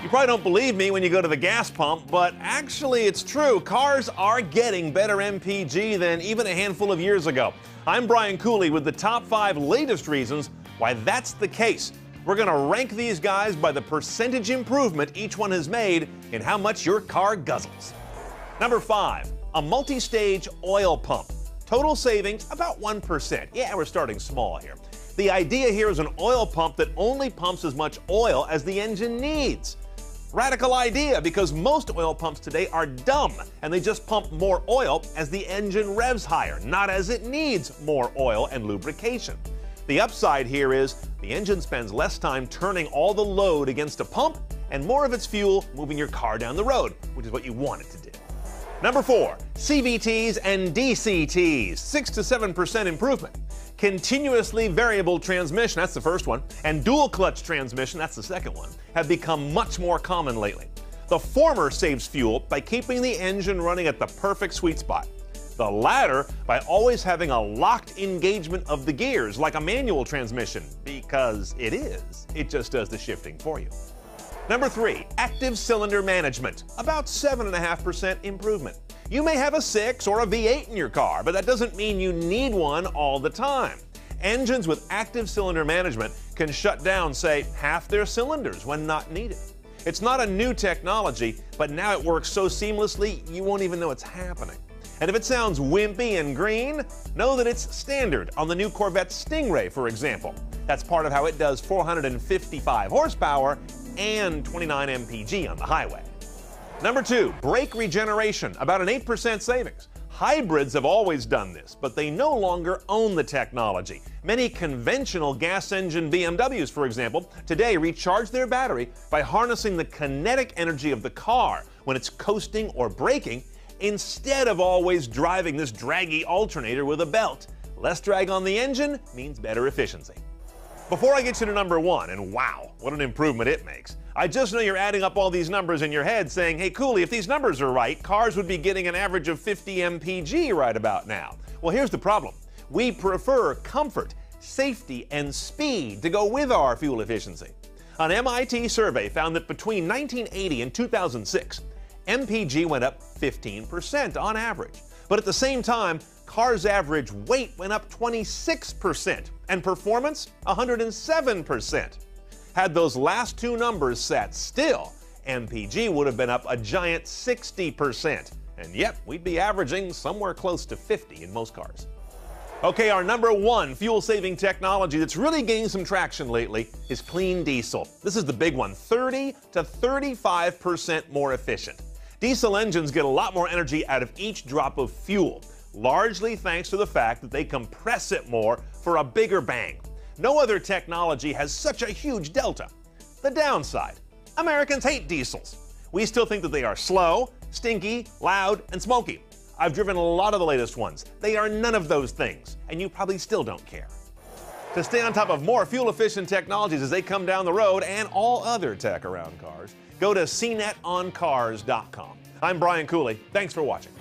You probably don't believe me when you go to the gas pump, but actually it's true. Cars are getting better MPG than even a handful of years ago. I'm Brian Cooley with the top 5 latest reasons why that's the case. We're going to rank these guys by the percentage improvement each one has made in how much your car guzzles. Number 5, a multi-stage oil pump. Total savings about 1%. Yeah, we're starting small here. The idea here is an oil pump that only pumps as much oil as the engine needs. Radical idea, because most oil pumps today are dumb and they just pump more oil as the engine revs higher, not as it needs more oil and lubrication. The upside here is the engine spends less time turning all the load against a pump and more of its fuel moving your car down the road, which is what you want it to do. Number 4, CVTs and DCTs, 6 to 7% improvement. Continuously variable transmission, that's the first one, and dual clutch transmission, that's the second one, have become much more common lately. The former saves fuel by keeping the engine running at the perfect sweet spot. The latter by always having a locked engagement of the gears like a manual transmission, because it is. It just does the shifting for you. Number 3, active cylinder management, about 7.5% improvement. You may have a 6 or a V8 in your car, but that doesn't mean you need one all the time. Engines with active cylinder management can shut down, say, half their cylinders when not needed. It's not a new technology, but now it works so seamlessly you won't even know it's happening. And if it sounds wimpy and green, know that it's standard on the new Corvette Stingray, for example. That's part of how it does 455 horsepower and 29 mpg on the highway. Number 2, brake regeneration, about an 8% savings. Hybrids have always done this, but they no longer own the technology. Many conventional gas engine BMWs, for example, today recharge their battery by harnessing the kinetic energy of the car when it's coasting or braking, instead of always driving this draggy alternator with a belt. Less drag on the engine means better efficiency. Before I get you to number 1, and wow, what an improvement it makes, I just know you're adding up all these numbers in your head saying, hey Cooley, if these numbers are right, cars would be getting an average of 50 mpg right about now. Well, here's the problem. We prefer comfort, safety, and speed to go with our fuel efficiency. An MIT survey found that between 1980 and 2006, MPG went up 15% on average. But at the same time, cars' average weight went up 26% and performance 107%. Had those last two numbers sat still, MPG would have been up a giant 60%. And yet, we'd be averaging somewhere close to 50 in most cars. Okay, our number 1 fuel-saving technology that's really gaining some traction lately is clean diesel. This is the big one, 30 to 35% more efficient. Diesel engines get a lot more energy out of each drop of fuel, largely thanks to the fact that they compress it more for a bigger bang. No other technology has such a huge delta. The downside, Americans hate diesels. We still think that they are slow, stinky, loud, and smoky. I've driven a lot of the latest ones. They are none of those things, and you probably still don't care. To stay on top of more fuel-efficient technologies as they come down the road and all other tech around cars, go to cnetoncars.com. I'm Brian Cooley. Thanks for watching.